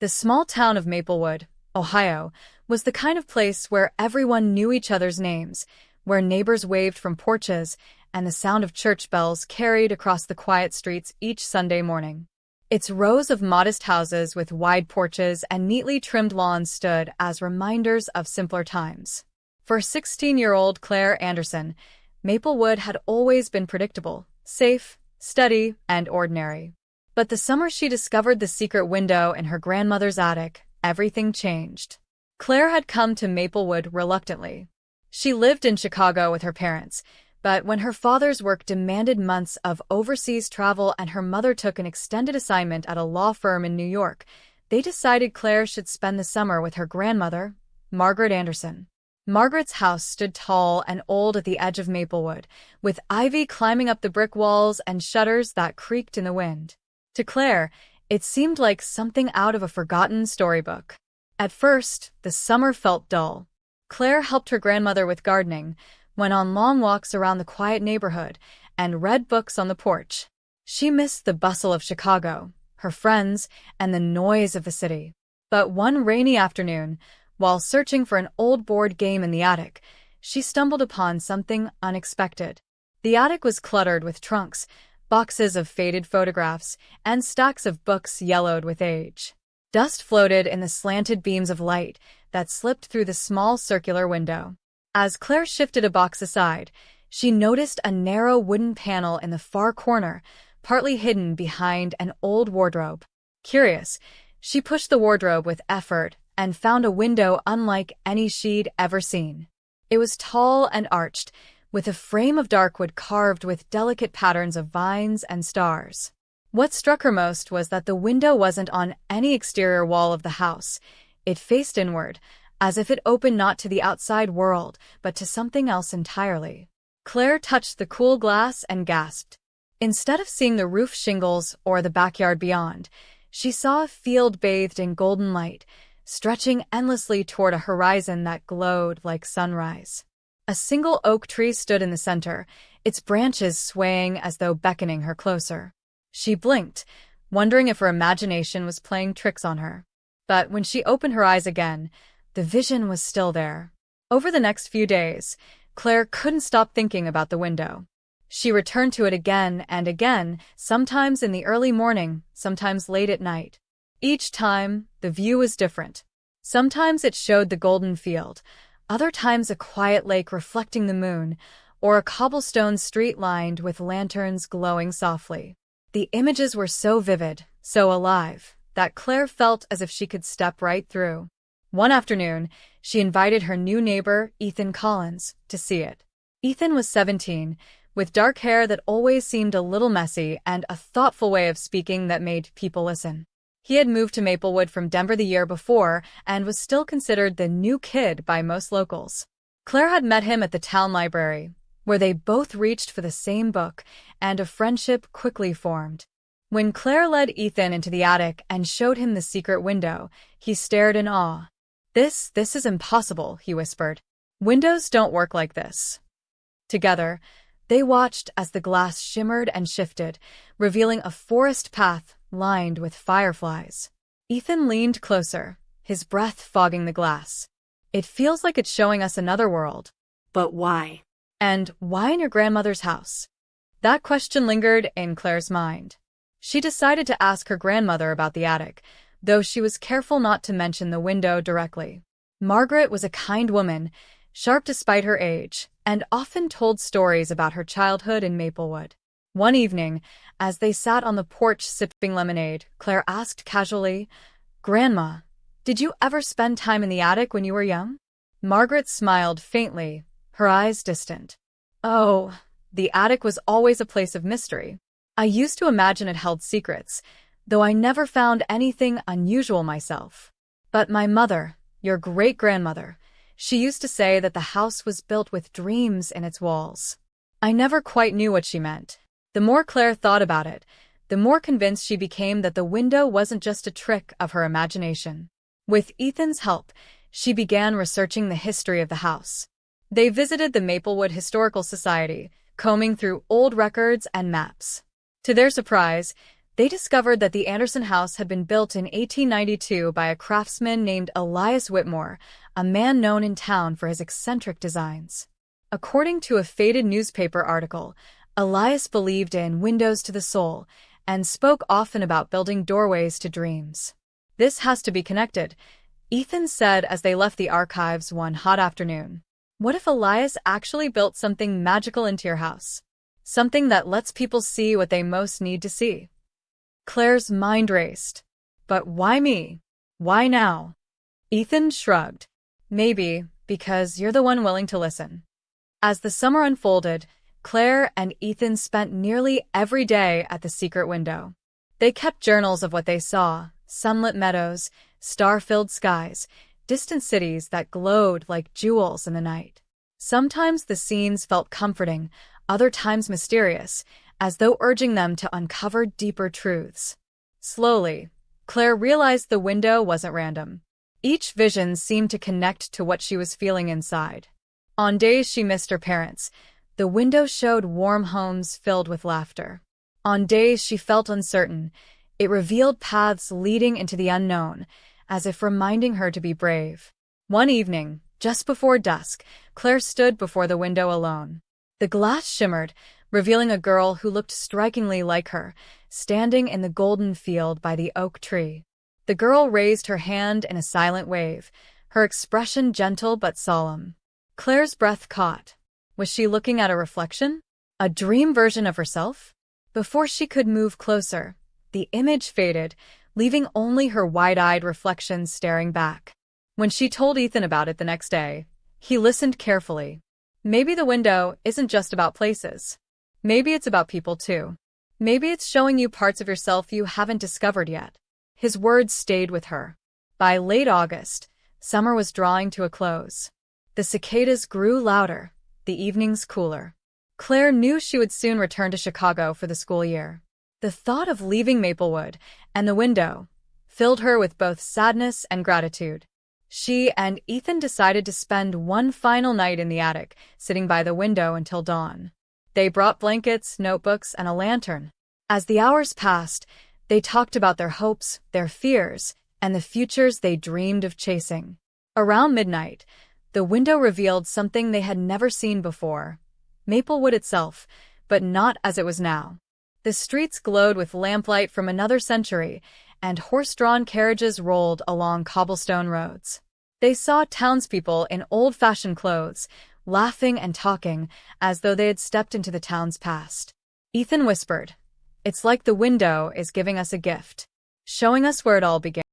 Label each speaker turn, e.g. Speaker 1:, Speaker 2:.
Speaker 1: The small town of Maplewood, Ohio, was the kind of place where everyone knew each other's names, where neighbors waved from porches, and the sound of church bells carried across the quiet streets each Sunday morning. Its rows of modest houses with wide porches and neatly trimmed lawns stood as reminders of simpler times. For 16-year-old Claire Anderson, Maplewood had always been predictable, safe, steady, and ordinary. But the summer she discovered the secret window in her grandmother's attic, everything changed. Claire had come to Maplewood reluctantly. She lived in Chicago with her parents, but when her father's work demanded months of overseas travel and her mother took an extended assignment at a law firm in New York, they decided Claire should spend the summer with her grandmother, Margaret Anderson. Margaret's house stood tall and old at the edge of Maplewood, with ivy climbing up the brick walls and shutters that creaked in the wind. To Claire, it seemed like something out of a forgotten storybook. At first, the summer felt dull. Claire helped her grandmother with gardening, went on long walks around the quiet neighborhood, and read books on the porch. She missed the bustle of Chicago, her friends, and the noise of the city. But one rainy afternoon, while searching for an old board game in the attic, she stumbled upon something unexpected. The attic was cluttered with trunks, boxes of faded photographs, and stacks of books yellowed with age. Dust floated in the slanted beams of light that slipped through the small circular window. As Claire shifted a box aside, she noticed a narrow wooden panel in the far corner, partly hidden behind an old wardrobe. Curious, she pushed the wardrobe with effort and found a window unlike any she'd ever seen. It was tall and arched, with a frame of dark wood carved with delicate patterns of vines and stars. What struck her most was that the window wasn't on any exterior wall of the house. It faced inward, as if it opened not to the outside world, but to something else entirely. Claire touched the cool glass and gasped. Instead of seeing the roof shingles or the backyard beyond, she saw a field bathed in golden light, stretching endlessly toward a horizon that glowed like sunrise. A single oak tree stood in the center, its branches swaying as though beckoning her closer. She blinked, wondering if her imagination was playing tricks on her. But when she opened her eyes again, the vision was still there. Over the next few days, Claire couldn't stop thinking about the window. She returned to it again and again, sometimes in the early morning, sometimes late at night. Each time, the view was different. Sometimes it showed the golden field, other times a quiet lake reflecting the moon, or a cobblestone street lined with lanterns glowing softly. The images were so vivid, so alive, that Claire felt as if she could step right through. One afternoon, she invited her new neighbor, Ethan Collins, to see it. Ethan was 17, with dark hair that always seemed a little messy and a thoughtful way of speaking that made people listen. He had moved to Maplewood from Denver the year before and was still considered the new kid by most locals. Claire had met him at the town library, where they both reached for the same book, and a friendship quickly formed. When Claire led Ethan into the attic and showed him the secret window, he stared in awe. This is impossible," he whispered. "Windows don't work like this." Together, they watched as the glass shimmered and shifted, revealing a forest path lined with fireflies. Ethan leaned closer, his breath fogging the glass. "It feels like it's showing us another world."
Speaker 2: But why?
Speaker 1: "And why in your grandmother's house?" That question lingered in Claire's mind. She decided to ask her grandmother about the attic, though she was careful not to mention the window directly. Margaret was a kind woman, sharp despite her age, and often told stories about her childhood in Maplewood. One evening, as they sat on the porch sipping lemonade, Claire asked casually, "Grandma, did you ever spend time in the attic when you were young?" Margaret smiled faintly, her eyes distant. "Oh, the attic was always a place of mystery. I used to imagine it held secrets, though I never found anything unusual myself. But my mother, your great-grandmother, she used to say that the house was built with dreams in its walls." I never quite knew what she meant. The more Claire thought about it, the more convinced she became that the window wasn't just a trick of her imagination. With Ethan's help, she began researching the history of the house. They visited the Maplewood Historical Society, combing through old records and maps. To their surprise, They discovered that the Anderson house had been built in 1892 by a craftsman named Elias Whitmore, a man known in town for his eccentric designs. According to a faded newspaper article, Elias believed in windows to the soul and spoke often about building doorways to dreams. "This has to be connected," Ethan said as they left the archives one hot afternoon. "What if Elias actually built something magical into your house? Something that lets people see what they most need to see?" Claire's mind raced. "But why me? Why now?" Ethan shrugged. "Maybe because you're the one willing to listen." As the summer unfolded, Claire and Ethan spent nearly every day at the secret window. They kept journals of what they saw: sunlit meadows, star-filled skies, distant cities that glowed like jewels in the night. Sometimes the scenes felt comforting, other times mysterious, as though urging them to uncover deeper truths. Slowly, Claire realized the window wasn't random. Each vision seemed to connect to what she was feeling inside. On days she missed her parents, the window showed warm homes filled with laughter. On days she felt uncertain, it revealed paths leading into the unknown, as if reminding her to be brave. One evening, just before dusk, Claire stood before the window alone. The glass shimmered, revealing a girl who looked strikingly like her, standing in the golden field by the oak tree. The girl raised her hand in a silent wave, her expression gentle but solemn. Claire's breath caught. Was she looking at a reflection? A dream version of herself? Before she could move closer, the image faded, leaving only her wide-eyed reflection staring back. When she told Ethan about it the next day, he listened carefully. Maybe the window isn't just about places. Maybe it's about people too. Maybe it's showing you parts of yourself you haven't discovered yet. His words stayed with her. By late August, summer was drawing to a close. The cicadas grew louder, the evenings cooler. Claire knew she would soon return to Chicago for the school year. The thought of leaving Maplewood and the window filled her with both sadness and gratitude. She and Ethan decided to spend one final night in the attic, sitting by the window until dawn. They brought blankets, notebooks, and a lantern. As the hours passed, they talked about their hopes, their fears, and the futures they dreamed of chasing. Around midnight, the window revealed something they had never seen before: Maplewood itself, but not as it was now. The streets glowed with lamplight from another century, and horse-drawn carriages rolled along cobblestone roads. They saw townspeople in old-fashioned clothes, laughing and talking as though they had stepped into the town's past. Ethan whispered, "It's like the window is giving us a gift, showing us where it all began."